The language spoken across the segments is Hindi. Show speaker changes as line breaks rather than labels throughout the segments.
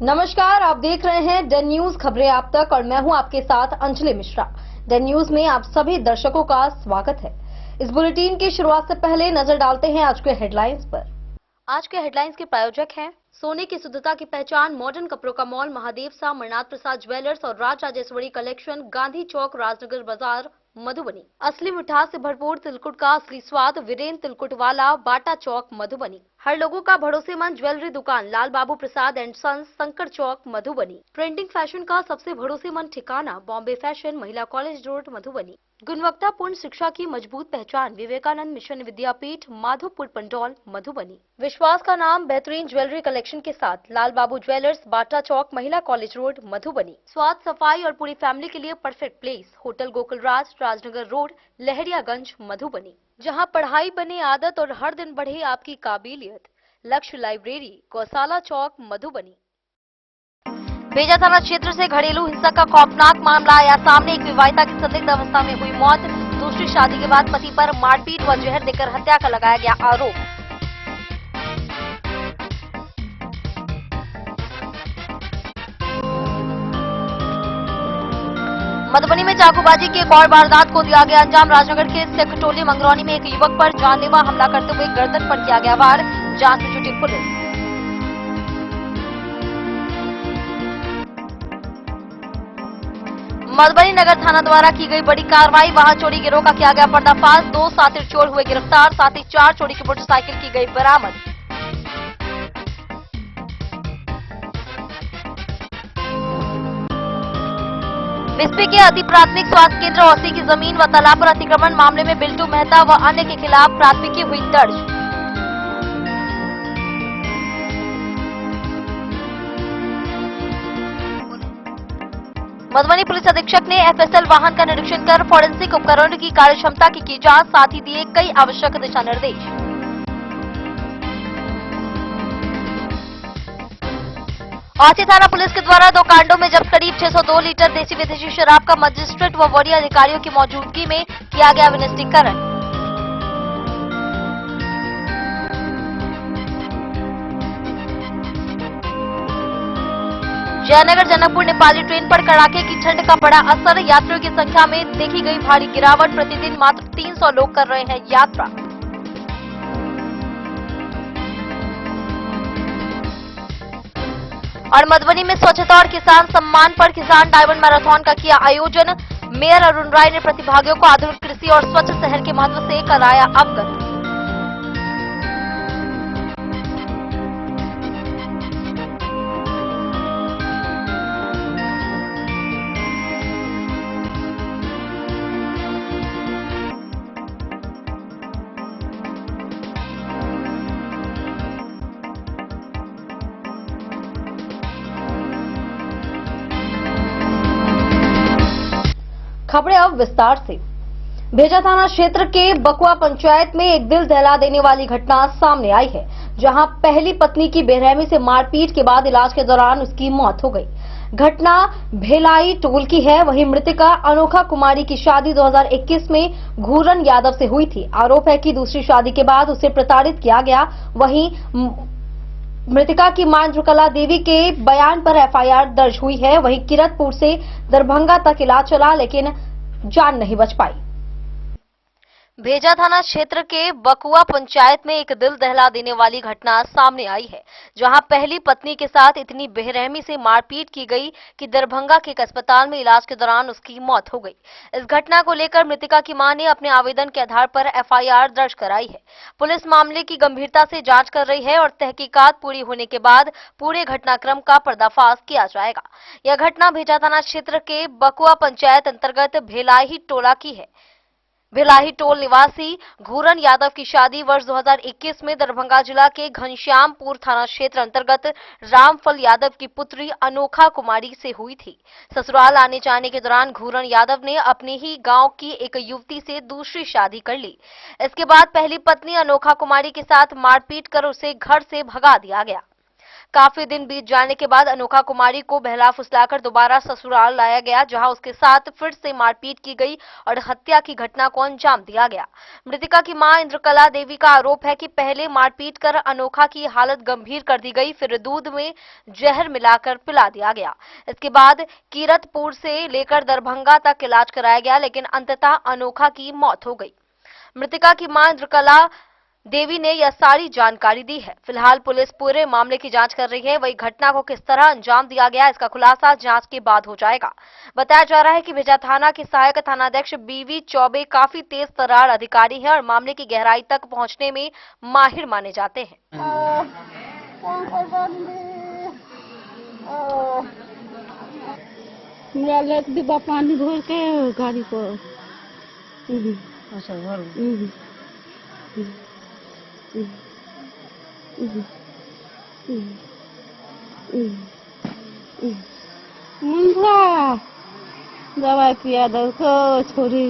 नमस्कार, आप देख रहे हैं डेन न्यूज खबरें आप तक और मैं हूं आपके साथ अंजलि मिश्रा। डेन न्यूज में आप सभी दर्शकों का स्वागत है। इस बुलेटिन की शुरुआत से पहले नजर डालते हैं आज के हेडलाइंस पर। आज के हेडलाइंस के प्रायोजक हैं सोने की शुद्धता की पहचान मॉडर्न कपड़ों का मॉल महादेव सा मरनाथ प्रसाद ज्वेलर्स और राज राजेश्वरी कलेक्शन, गांधी चौक, राजनगर बाजार, मधुबनी। असली मिठास से भरपूर तिलकुट का असली स्वाद, वीरेन तिलकुट वाला, बाटा चौक, मधुबनी। हर लोगों का भरोसेमंद ज्वेलरी दुकान लाल बाबू प्रसाद एंड सन्स, संकर चौक, मधुबनी। ट्रेंडिंग फैशन का सबसे भरोसेमंद ठिकाना बॉम्बे फैशन, महिला कॉलेज रोड, मधुबनी। गुणवत्तापूर्ण शिक्षा की मजबूत पहचान विवेकानंद मिशन विद्यापीठ, माधोपुर पंडौल, मधुबनी। विश्वास का नाम बेहतरीन ज्वेलरी कलेक्शन के साथ लाल बाबू ज्वेलर्स, बाटा चौक, महिला कॉलेज रोड, मधुबनी। स्वाद, सफाई और पूरी फैमिली के लिए परफेक्ट प्लेस होटल गोकुल राज, राजनगर रोड, लहरियागंज, मधुबनी। जहां पढ़ाई बने आदत और हर दिन बढ़े आपकी काबिलियत। लक्ष्य लाइब्रेरी, गौशाला चौक, मधुबनी। बेजा थाना क्षेत्र से घरेलू हिंसा का खौफनाक मामला आया सामने। एक विवाहिता की संदिग्ध अवस्था में हुई मौत। दूसरी शादी के बाद पति पर मारपीट व जहर देकर हत्या का लगाया गया आरोप। मधुबनी में चाकूबाजी की एक और वारदात को दिया गया अंजाम। राजनगर के सेकटोली मंगरौनी में एक युवक पर जानलेवा हमला करते हुए गर्दन पर किया गया वार। जांच में जुटी पुलिस। मधुबनी नगर थाना द्वारा की गई बड़ी कार्रवाई। वाहन चोरी गिरोह का किया गया पर्दाफाश। 2 साथी चोर हुए गिरफ्तार। साथ ही 4 चोरी की मोटरसाइकिल की गई बरामद। बिस्पी के अति प्राथमिक स्वास्थ्य केंद्र औसी की जमीन व तालाब पर अतिक्रमण मामले में बिल्टू मेहता व अन्य के खिलाफ प्राथमिकी हुई दर्ज। मधुबनी पुलिस अधीक्षक ने एफएसएल वाहन का निरीक्षण कर फॉरेंसिक उपकरणों की कार्यक्षमता की जांच, साथ ही दिए कई आवश्यक दिशा निर्देश। औसी थाना पुलिस के द्वारा 2 कांडों में जब्त करीब 602 लीटर देसी विदेशी शराब का मजिस्ट्रेट व वरीय अधिकारियों की मौजूदगी में किया गया विनिष्टीकरण। जयनगर जनकपुर नेपाली ट्रेन पर कड़ाके की ठंड का पड़ा असर। यात्रियों की संख्या में देखी गई भारी गिरावट। प्रतिदिन मात्र 300 लोग कर रहे हैं यात्रा। और मधुबनी में स्वच्छता और किसान सम्मान पर किसान डायमंड मैराथन का किया आयोजन। मेयर अरुण राय ने प्रतिभागियों को आधुनिक कृषि और स्वच्छ शहर के महत्व से कराया अवगत। खबरें अब विस्तार से। भेजा थाना क्षेत्र के बकुआ पंचायत में एक दिल दहला देने वाली घटना सामने आई है, जहां पहली पत्नी की बेरहमी से मारपीट के बाद इलाज के दौरान उसकी मौत हो गई। घटना भेलाई टोल की है। वहीं मृतका अनोखा कुमारी की शादी 2021 में घूरन यादव से हुई थी। आरोप है कि दूसरी शादी के बाद उसे प्रताड़ित किया गया। वहीं मृतका की मां इंद्रकला देवी के बयान पर एफआईआर दर्ज हुई है। वहीं किरतपुर से दरभंगा तक इलाज चला, लेकिन जान नहीं बच पाई। भेजा थाना क्षेत्र के बकुआ पंचायत में एक दिल दहला देने वाली घटना सामने आई है, जहां पहली पत्नी के साथ इतनी बेरहमी से मारपीट की गई कि दरभंगा के एक अस्पताल में इलाज के दौरान उसकी मौत हो गई। इस घटना को लेकर मृतका की मां ने अपने आवेदन के आधार पर एफआईआर दर्ज कराई है। पुलिस मामले की गंभीरता से जांच कर रही है और तहकीकात पूरी होने के बाद पूरे घटनाक्रम का पर्दाफाश किया जाएगा। यह घटना भेजा थाना क्षेत्र के बकुआ पंचायत अंतर्गत भेलाही टोला की है। भिलाही टोल निवासी घूरन यादव की शादी वर्ष 2021 में दरभंगा जिला के घनश्यामपुर थाना क्षेत्र अंतर्गत रामफल यादव की पुत्री अनोखा कुमारी से हुई थी। ससुराल आने जाने के दौरान घूरन यादव ने अपने ही गांव की एक युवती से दूसरी शादी कर ली। इसके बाद पहली पत्नी अनोखा कुमारी के साथ मारपीट कर उसे घर से भगा दिया गया। काफी दिन बीत जाने के बाद अनोखा कुमारी को बहला फुसलाकर दोबारा ससुराल लाया गया, जहां उसके साथ फिर से मारपीट की गई और हत्या की घटना को अंजाम दिया गया। मृतका की मां इंद्रकला देवी का आरोप है कि पहले मारपीट कर अनोखा की हालत गंभीर कर दी गई, फिर दूध में जहर मिलाकर पिला दिया गया। इसके बाद कीरतपुर से लेकर दरभंगा तक इलाज कराया गया, लेकिन अंततः अनोखा की मौत हो गई। मृतका की मां इंद्रकला देवी ने यह सारी जानकारी दी है। फिलहाल पुलिस पूरे मामले की जांच कर रही है। वही घटना को किस तरह अंजाम दिया गया, इसका खुलासा जांच के बाद हो जाएगा। बताया जा रहा है कि भेजा थाना के सहायक थानाध्यक्ष बीवी चौबे काफी तेज तर्रार अधिकारी हैं और मामले की गहराई तक पहुंचने में माहिर माने जाते हैं।
डिब्बा पानी भर के गाड़ी पर दवाई पिया दो छोरी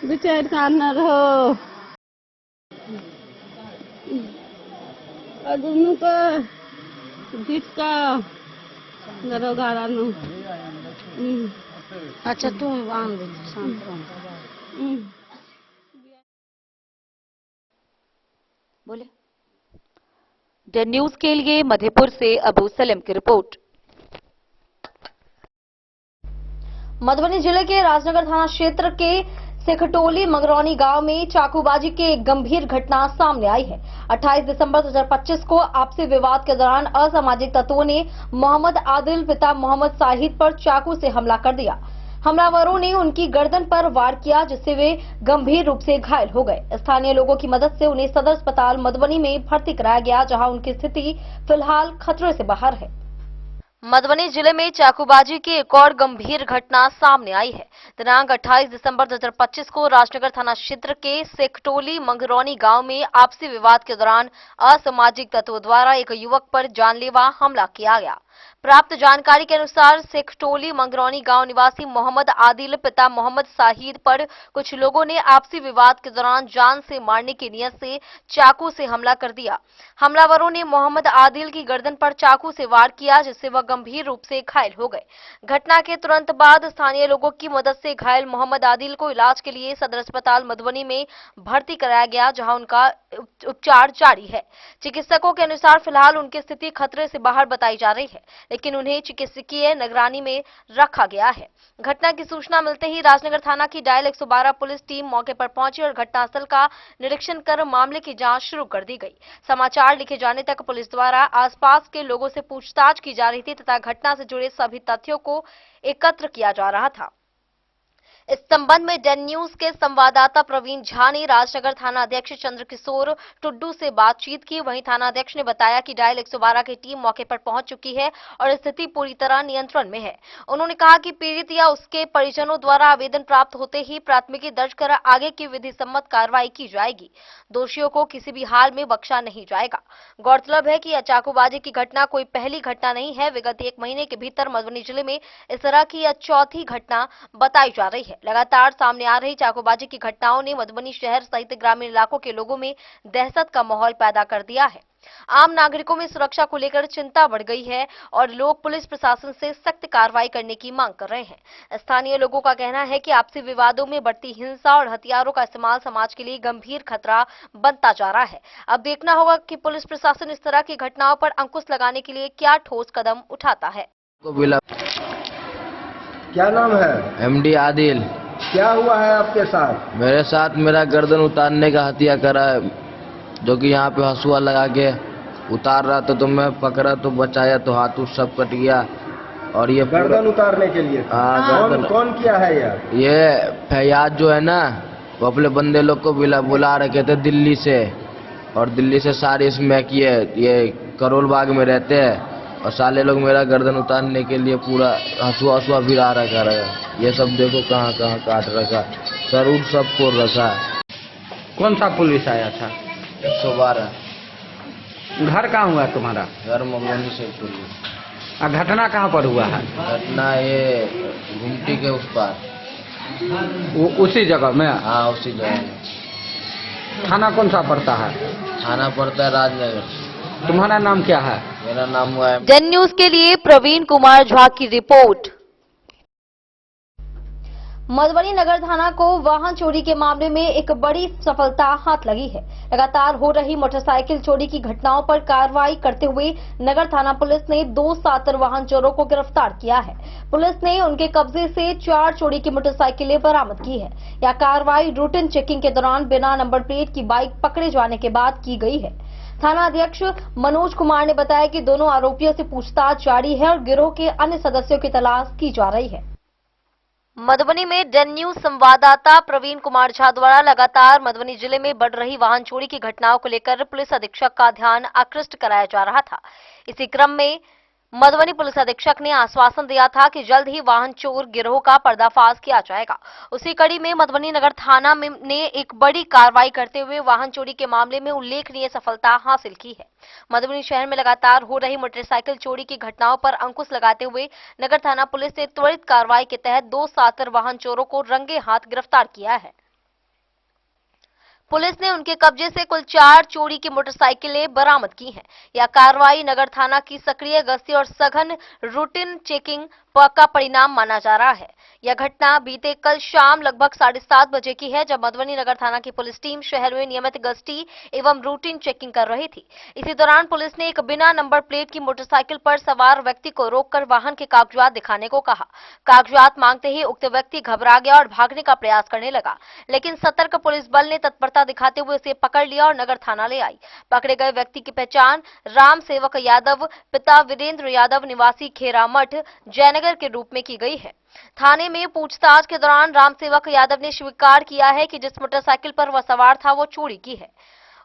बेचार का न रहो दोनों का जीत का गरो गारा नु। अच्छा तुम आन दे
बोले। द न्यूज के लिए मधेपुर से अबू सलीम की रिपोर्ट। मधुबनी जिले के राजनगर थाना क्षेत्र के सेखटोली मंगरौनी गांव में चाकूबाजी की एक गंभीर घटना सामने आई है। 28 दिसंबर 2025 को आपसी विवाद के दौरान असामाजिक तत्वों ने मोहम्मद आदिल पिता मोहम्मद साहिद पर चाकू से हमला कर दिया। हमलावरों ने उनकी गर्दन पर वार किया, जिससे वे गंभीर रूप से घायल हो गए। स्थानीय लोगों की मदद से उन्हें सदर अस्पताल मधुबनी में भर्ती कराया गया, जहां उनकी स्थिति फिलहाल खतरे से बाहर है। मधुबनी जिले में चाकूबाजी की एक और गंभीर घटना सामने आई है। दिनांक 28 दिसंबर 2025 को राजनगर थाना क्षेत्र के सेखटोली मंगरौनी गांव में आपसी विवाद के दौरान असामाजिक तत्वों द्वारा एक युवक पर जानलेवा हमला किया गया। प्राप्त जानकारी के अनुसार सेखटोली मंगरौनी गांव निवासी मोहम्मद आदिल पिता मोहम्मद साहिद पर कुछ लोगों ने आपसी विवाद के दौरान जान से मारने की नियत से चाकू से हमला कर दिया। हमलावरों ने मोहम्मद आदिल की गर्दन पर चाकू से वार किया, जिससे वह गंभीर रूप से घायल हो गए। घटना के तुरंत बाद स्थानीय लोगों की मदद से घायल मोहम्मद आदिल को इलाज के लिए सदर अस्पताल मधुबनी में भर्ती कराया गया, जहां उनका उपचार जारी है। चिकित्सकों के अनुसार फिलहाल उनकी स्थिति खतरे से बाहर बताई जा रही है, लेकिन उन्हें चिकित्सकीय निगरानी में रखा गया है। घटना की सूचना मिलते ही राजनगर थाना की डायल 112 पुलिस टीम मौके पर पहुंची और घटनास्थल का निरीक्षण कर मामले की जांच शुरू कर दी गई। समाचार लिखे जाने तक पुलिस द्वारा आसपास के लोगों से पूछताछ की जा रही थी तथा घटना से जुड़े सभी तथ्यों को एकत्र किया जा रहा था। इस संबंध में डेन न्यूज के संवाददाता प्रवीण झा ने राजनगर थाना अध्यक्ष चंद्रकिशोर टुड्डू से बातचीत की। वहीं थाना अध्यक्ष ने बताया कि डायल 112 की टीम मौके पर पहुंच चुकी है और स्थिति पूरी तरह नियंत्रण में है। उन्होंने कहा कि पीड़ित या उसके परिजनों द्वारा आवेदन प्राप्त होते ही प्राथमिकी दर्ज कर आगे की विधि सम्मत कार्रवाई की जाएगी। दोषियों को किसी भी हाल में बख्शा नहीं जाएगा। गौरतलब है कि चाकूबाजी की घटना कोई पहली घटना नहीं है। विगत 1 महीने के भीतर मधुबनी जिले में इस तरह की यह चौथी घटना बताई जा रही है। लगातार सामने आ रही चाकूबाजी की घटनाओं ने मधुबनी शहर सहित ग्रामीण इलाकों के लोगों में दहशत का माहौल पैदा कर दिया है। आम नागरिकों में सुरक्षा को लेकर चिंता बढ़ गई है और लोग पुलिस प्रशासन से सख्त कार्रवाई करने की मांग कर रहे हैं। स्थानीय लोगों का कहना है कि आपसी विवादों में बढ़ती हिंसा और हथियारों का इस्तेमाल समाज के लिए गंभीर खतरा बनता जा रहा है। अब देखना होगा कि पुलिस प्रशासन इस तरह की घटनाओं पर अंकुश लगाने के लिए क्या ठोस कदम उठाता है।
क्या नाम है?
एमडी आदिल।
क्या हुआ है आपके साथ?
मेरे साथ मेरा गर्दन उतारने का हत्या करा है, जो कि यहाँ पे हंसुआ लगा के उतार रहा था, तो मैं पकड़ा तो बचाया तो हाथ उस सब कट गया। और ये
गर्दन उतारने के लिए कौन किया है यार?
ये फैयाज जो है ना, वो अपने बंदे लोग को बुला रखे थे दिल्ली से, और दिल्ली से सारे इसमें किए, ये करोल बाग में रहते हैं, और साले लोग मेरा गर्दन उतारने के लिए पूरा हंसुआ भिड़ा रखा है। ये सब देखो कहाँ कहाँ काट रखा, सरूर सब फोड़ रखा है।
कौन सा पुलिस आया था?
112।
घर कहाँ हुआ तुम्हारा?
घर मगोनी से पुलिस।
घटना कहाँ पर हुआ है?
घटना ये घुमटी के उस पार।
वो उसी जगह में?
हाँ, उसी जगह में।
थाना कौन सा पड़ता है?
थाना पड़ता है राजनगर।
तुम्हारा नाम क्या है?
मेरा नाम हुआ है
जन न्यूज के लिए प्रवीण कुमार झा की रिपोर्ट। मधुबनी नगर थाना को वाहन चोरी के मामले में एक बड़ी सफलता हाथ लगी है। लगातार हो रही मोटरसाइकिल चोरी की घटनाओं पर कार्रवाई करते हुए नगर थाना पुलिस ने 2 सातर वाहन चोरों को गिरफ्तार किया है। पुलिस ने उनके कब्जे से 4 चोरी की मोटरसाइकिलें बरामद की है। यह कार्रवाई रूटीन चेकिंग के दौरान बिना नंबर प्लेट की बाइक पकड़े जाने के बाद की गई है। थाना अध्यक्ष मनोज कुमार ने बताया कि दोनों आरोपियों से पूछताछ जारी है और गिरोह के अन्य सदस्यों की तलाश की जा रही है। मधुबनी में जन न्यूज संवाददाता प्रवीण कुमार झा द्वारा लगातार मधुबनी जिले में बढ़ रही वाहन चोरी की घटनाओं को लेकर पुलिस अधीक्षक का ध्यान आकृष्ट कराया जा रहा था। इसी क्रम में मधुबनी पुलिस अधीक्षक ने आश्वासन दिया था कि जल्द ही वाहन चोर गिरोह का पर्दाफाश किया जाएगा। उसी कड़ी में मधुबनी नगर थाना ने एक बड़ी कार्रवाई करते हुए वाहन चोरी के मामले में उल्लेखनीय सफलता हासिल की है। मधुबनी शहर में लगातार हो रही मोटरसाइकिल चोरी की घटनाओं पर अंकुश लगाते हुए नगर थाना पुलिस ने त्वरित कार्रवाई के तहत 2 सातर वाहन चोरों को रंगे हाथ गिरफ्तार किया है। पुलिस ने उनके कब्जे से कुल 4 चोरी की मोटरसाइकिलें बरामद की हैं। यह कार्रवाई नगर थाना की सक्रिय गश्ती और सघन रूटीन चेकिंग का परिणाम माना जा रहा है। यह घटना बीते कल शाम लगभग 7:30 बजे की है, जब मधुबनी नगर थाना की पुलिस टीम शहर में नियमित गश्ती एवं रूटीन चेकिंग कर रही थी। इसी दौरान पुलिस ने एक बिना नंबर प्लेट की मोटरसाइकिल पर सवार व्यक्ति को रोककर वाहन के कागजात दिखाने को कहा। कागजात मांगते ही उक्त व्यक्ति घबरा गया और भागने का प्रयास करने लगा, लेकिन सतर्क पुलिस बल ने तत्परता दिखाते हुए उसे पकड़ लिया और नगर थाना ले आई। पकड़े गए व्यक्ति की पहचान राम सेवक यादव पिता वीरेंद्र यादव निवासी खेरा मठ जयनगर के रूप में की गई है। थाने में पूछताछ के दौरान राम सेवक यादव ने स्वीकार किया है कि जिस मोटरसाइकिल पर वह सवार था वो चोरी की है।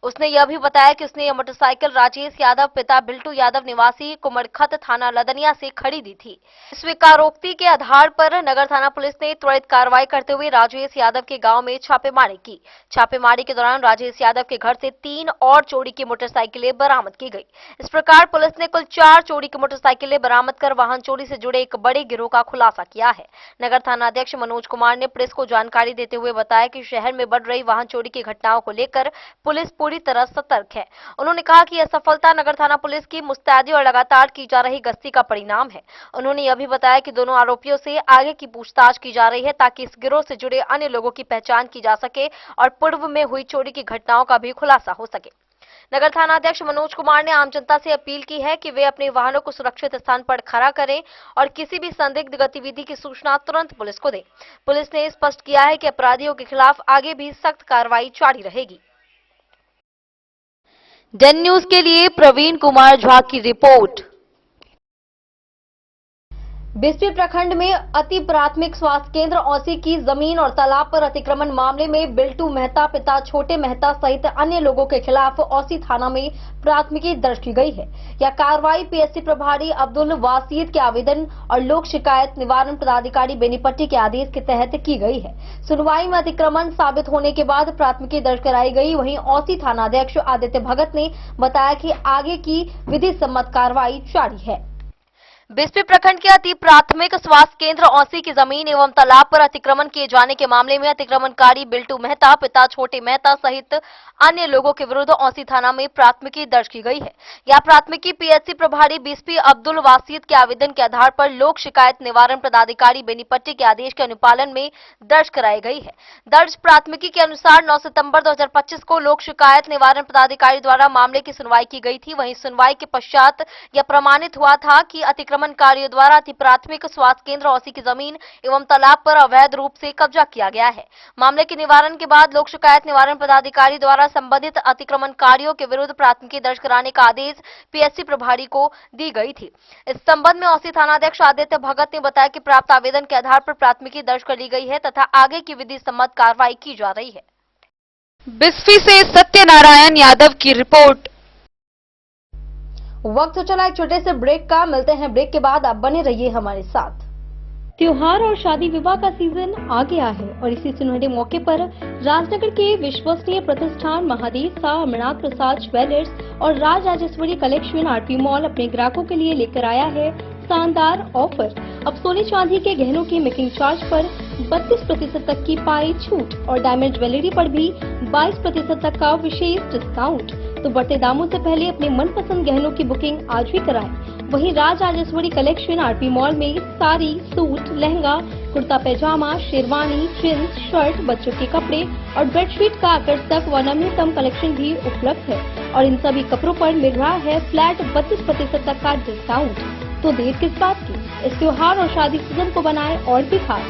उसने यह भी बताया कि उसने यह मोटरसाइकिल राजेश यादव पिता बिल्टू यादव निवासी कुमरखत थाना लदनिया से खरीदी थी। स्वीकारोक्ति के आधार पर नगर थाना पुलिस ने त्वरित कार्रवाई करते हुए राजेश यादव के गांव में छापेमारी की। छापेमारी के दौरान राजेश यादव के घर से 3 और चोरी की मोटरसाइकिलें बरामद की गई। इस प्रकार पुलिस ने कुल 4 चोरी की मोटरसाइकिलें बरामद कर वाहन चोरी से जुड़े एक बड़े गिरोह का खुलासा किया है। नगर थाना अध्यक्ष मनोज कुमार ने प्रेस को जानकारी देते हुए बताया कि शहर में बढ़ रही वाहन चोरी की घटनाओं को लेकर पुलिस पूरी तरह सतर्क है। उन्होंने कहा कि यह सफलता नगर थाना पुलिस की मुस्तैदी और लगातार की जा रही गश्ती का परिणाम है। उन्होंने यह भी बताया कि दोनों आरोपियों से आगे की पूछताछ की जा रही है, ताकि इस गिरोह से जुड़े अन्य लोगों की पहचान की जा सके और पूर्व में हुई चोरी की घटनाओं का भी खुलासा हो सके। नगर थाना अध्यक्ष मनोज कुमार ने आम जनता से अपील की है कि वे अपने वाहनों को सुरक्षित स्थान पर खड़ा करें और किसी भी संदिग्ध गतिविधि की सूचना तुरंत पुलिस को दें। पुलिस ने स्पष्ट किया है कि अपराधियों के खिलाफ आगे भी सख्त कार्रवाई जारी रहेगी। जन न्यूज के लिए प्रवीण कुमार झा की रिपोर्ट। बिस्फी प्रखंड में अति प्राथमिक स्वास्थ्य केंद्र औसी की जमीन और तालाब पर अतिक्रमण मामले में बिल्टू मेहता पिता छोटे मेहता सहित अन्य लोगों के खिलाफ औसी थाना में प्राथमिकी दर्ज की गई है। यह कार्रवाई पीएससी प्रभारी अब्दुल वासीद के आवेदन और लोक शिकायत निवारण पदाधिकारी बेनीपट्टी के आदेश के तहत की गई है। सुनवाई में अतिक्रमण साबित होने के बाद प्राथमिकी दर्ज कराई गई। वहीं औसी थानाध्यक्ष आदित्य भगत ने बताया कि आगे की विधि सम्मत कार्रवाई जारी है। बिस्फी प्रखंड के अति प्राथमिक स्वास्थ्य केंद्र औसी की जमीन एवं तालाब पर अतिक्रमण किए जाने के मामले में अतिक्रमणकारी बिल्टू मेहता पिता छोटे मेहता सहित अन्य लोगों के विरुद्ध औसी थाना में प्राथमिकी दर्ज की गई है। यह प्राथमिकी पीएचसी प्रभारी बिस्फी अब्दुल वासीद के आवेदन के आधार पर लोक शिकायत निवारण पदाधिकारी बेनीपट्टी के आदेश के अनुपालन में दर्ज कराई गई है। दर्ज प्राथमिकी के अनुसार 9 सितंबर 2025 को लोक शिकायत निवारण पदाधिकारी द्वारा मामले की सुनवाई की गई थी। वहीं सुनवाई के पश्चात यह प्रमाणित हुआ था कि अतिक्रमणकारियों द्वारा अति प्राथमिक स्वास्थ्य केंद्र औसी की जमीन एवं तालाब पर अवैध रूप से कब्जा किया गया है। मामले के निवारण के बाद लोक शिकायत निवारण पदाधिकारी द्वारा संबंधित अतिक्रमणकारियों के विरुद्ध प्राथमिकी दर्ज कराने का आदेश पीएससी प्रभारी को दी गई थी। इस संबंध में औसी थानाध्यक्ष आदित्य भगत ने बताया कि प्राप्त आवेदन के आधार पर प्राथमिकी दर्ज कर ली गई है तथा आगे की विधि सम्मत कार्रवाई की जा रही है।
बिस्फी से सत्यनारायण यादव की रिपोर्ट।
वक्त हो चला एक छोटे से ब्रेक का। मिलते हैं ब्रेक के बाद। आप बने रहिए हमारे साथ। त्योहार और शादी विवाह का सीजन आ गया है और इसी सुनहरे मौके पर राजनगर के विश्वसनीय प्रतिष्ठान महादेव शाह अमरनाथ प्रसाद ज्वेलर्स और Raj Rajeshwari collection RP mall अपने ग्राहकों के लिए लेकर आया है शानदार ऑफर। अब सोने चांदी के गहनों की मेकिंग चार्ज पर 32% तक की पाई छूट और डायमंड ज्वेलरी पर भी 22% तक का विशेष डिस्काउंट। तो बढ़ते दामों से पहले अपने मनपसंद गहनों की बुकिंग आज ही कराएं। वहीं Raj Rajeshwari collection RP mall में साड़ी, सूट, लहंगा, कुर्ता पैजामा, शेरवानी, जींस, शर्ट, बच्चों के कपड़े और बेडशीट का आकर्षक व नवीनतम कलेक्शन भी उपलब्ध है और इन सभी कपड़ों पर मिल रहा है फ्लैट 32% तक का डिस्काउंट। तो देर किस बात की, इस त्योहार और शादी सीजन को बनाए और भी खास।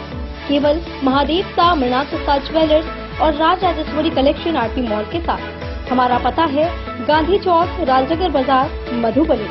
केवल महादेव सा, मृणाल सा ज्वेलर्स और Raj Rajeshwari collection RP mall के साथ। हमारा पता है गांधी चौक, राजनगर बाजार, मधुबनी।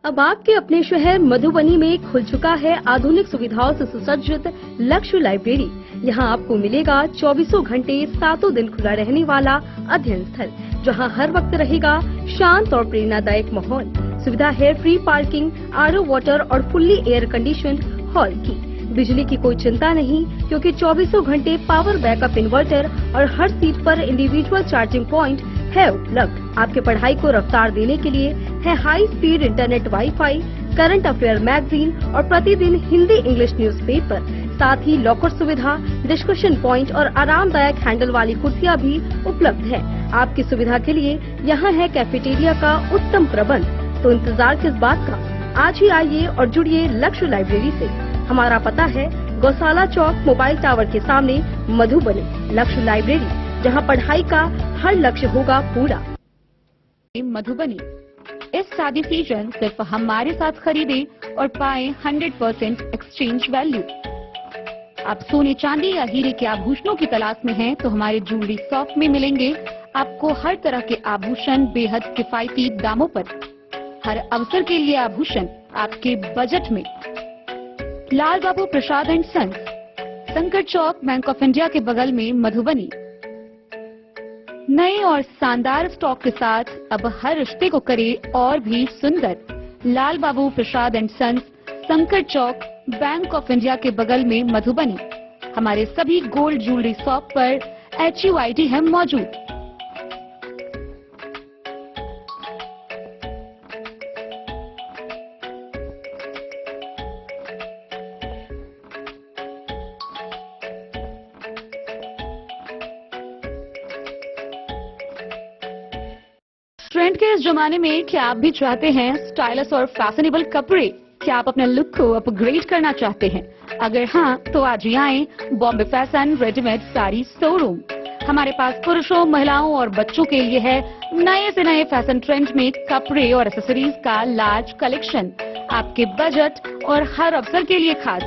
अब आपके अपने शहर मधुबनी में खुल चुका है आधुनिक सुविधाओं से सुसज्जित लक्ष्य लाइब्रेरी। यहाँ आपको मिलेगा 24 घंटे 7 दिन खुला रहने वाला अध्ययन स्थल, जहाँ हर वक्त रहेगा शांत और प्रेरणादायक माहौल। सुविधा है फ्री पार्किंग, आरओ वाटर और फुल्ली एयर कंडीशन्ड हॉल की। बिजली की कोई चिंता नहीं, क्योंकि 24 घंटे पावर बैकअप इन्वर्टर और हर सीट पर इंडिविजुअल चार्जिंग पॉइंट है उपलब्ध। आपके पढ़ाई को रफ्तार देने के लिए है high speed internet, wifi, current affair magazine और प्रतिदिन हिंदी इंग्लिश न्यूज़पेपर। साथ ही लॉकर सुविधा, डिस्कशन पॉइंट और आरामदायक हैंडल वाली कुर्सियां भी उपलब्ध है। आपकी सुविधा के लिए यहाँ है कैफेटेरिया का उत्तम प्रबंध। तो इंतजार किस बात का, आज ही आइए और जुड़िए लक्ष्य लाइब्रेरी से। हमारा पता है गौशाला चौक, मोबाइल टावर के सामने, मधुबनी। लक्ष्य लाइब्रेरी, जहां पढ़ाई का हर लक्ष्य होगा पूरा।
मधुबनी इस शादी सीजन सिर्फ हमारे साथ खरीदे और पाए 100% एक्सचेंज वैल्यू। आप सोने चांदी या हीरे के आभूषणों की तलाश में हैं, तो हमारे ज्वेलरी शॉप में मिलेंगे आपको हर तरह के आभूषण बेहद किफायती दामों पर। हर अवसर के लिए आभूषण आपके बजट में। लाल बाबू प्रसाद एंड सन्स, संकट चौक, बैंक ऑफ इंडिया के बगल में, मधुबनी। नए और शानदार स्टॉक के साथ अब हर रिश्ते को करे और भी सुंदर। लाल बाबू प्रसाद एंड सन्स, संकट चौक, बैंक ऑफ इंडिया के बगल में, मधुबनी। हमारे सभी गोल्ड ज्वेलरी शॉप पर HUID है मौजूद। ट्रेंड के इस जमाने में क्या आप भी चाहते हैं स्टाइलिश और फैशनेबल कपड़े? क्या आप अपने लुक को अपग्रेड करना चाहते हैं? अगर हाँ, तो आज ही आएं Bombay fashion readymade sari showroom. हमारे पास पुरुषों, महिलाओं और बच्चों के लिए है नए से नए फैशन ट्रेंड में कपड़े और एक्सेसरीज का लार्ज कलेक्शन। आपके बजट और हर अवसर के लिए खास।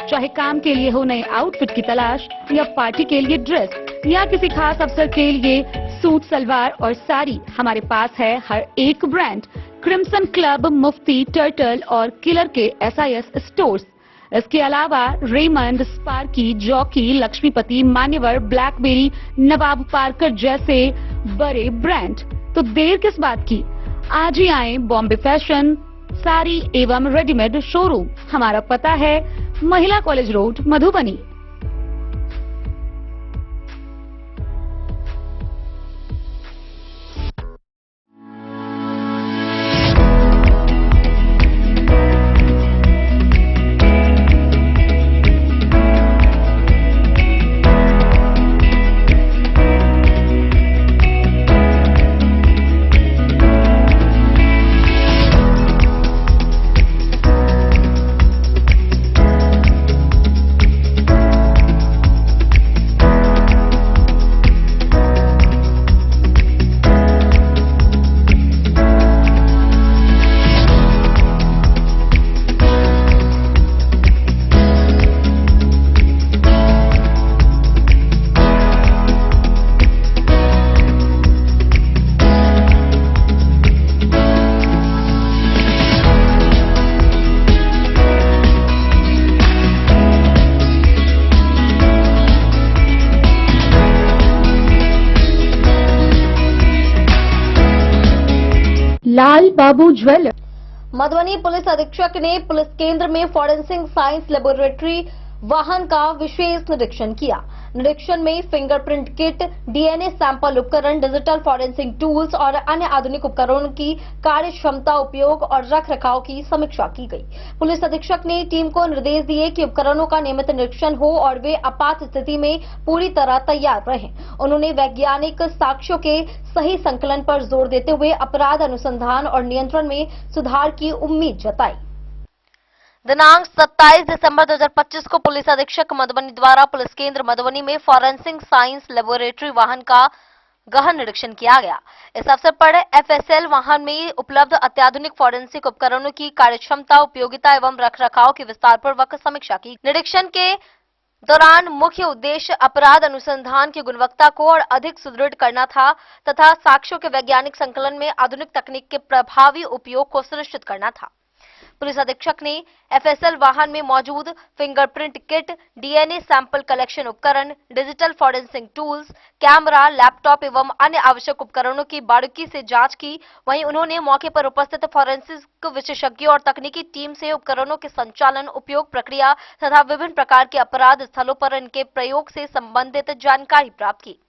चाहे काम के लिए हो नए आउटफिट की तलाश, या पार्टी के लिए ड्रेस, या किसी खास अवसर के लिए सूट, सलवार और साड़ी, हमारे पास है हर एक ब्रांड। क्रिम्सन क्लब, मुफ्ती, टर्टल और किलर के SIS स्टोर्स। इसके अलावा रेमंड, स्पार्की, जॉकी, लक्ष्मीपति, मान्यवर, ब्लैकबेरी, नवाब पार्कर जैसे बड़े ब्रांड। तो देर किस बात की, आज ही आए बॉम्बे फैशन साड़ी एवं रेडीमेड शोरूम। हमारा पता है महिला कॉलेज रोड, मधुबनी। लाल बाबू ज्वेलर्स।
मधुबनी पुलिस अधीक्षक ने पुलिस केंद्र में फॉरेंसिक साइंस लेबोरेटरी वाहन का विशेष निरीक्षण किया। निरीक्षण में फिंगरप्रिंट किट, डीएनए सैंपल उपकरण, डिजिटल फॉरेंसिक टूल्स और अन्य आधुनिक उपकरणों की कार्य क्षमता, उपयोग और रख रखाव की समीक्षा की गई। पुलिस अधीक्षक ने टीम को निर्देश दिए कि उपकरणों का नियमित निरीक्षण हो और वे आपात स्थिति में पूरी तरह तैयार रहें। उन्होंने वैज्ञानिक साक्ष्यों के सही संकलन पर जोर देते हुए अपराध अनुसंधान और नियंत्रण में सुधार की उम्मीद जताई। दिनांक 27 दिसंबर 2025 को पुलिस अधीक्षक मधुबनी द्वारा पुलिस केंद्र मधुबनी में फॉरेंसिक साइंस लेबोरेटरी वाहन का गहन निरीक्षण किया गया। इस अवसर पर एफएसएल वाहन में उपलब्ध अत्याधुनिक फॉरेंसिक उपकरणों की कार्यक्षमता, उपयोगिता एवं रखरखाव की विस्तारपूर्वक समीक्षा की। निरीक्षण के दौरान मुख्य उद्देश्य अपराध अनुसंधान की गुणवत्ता को और अधिक सुदृढ़ करना था तथा साक्ष्यों के वैज्ञानिक संकलन में आधुनिक तकनीक के प्रभावी उपयोग को सुनिश्चित करना था। पुलिस अधीक्षक ने एफएसएल वाहन में मौजूद fingerprint kit, DNA sample collection उपकरण, digital forensic tools, camera, laptop एवं अन्य आवश्यक उपकरणों की बारीकी से जांच की। वहीं उन्होंने मौके पर उपस्थित फॉरेंसिक विशेषज्ञों और तकनीकी टीम से उपकरणों के संचालन, उपयोग प्रक्रिया तथा विभिन्न प्रकार के अपराध स्थलों पर इनके प्रयोग से संबंधित जानकारी प्राप्त की।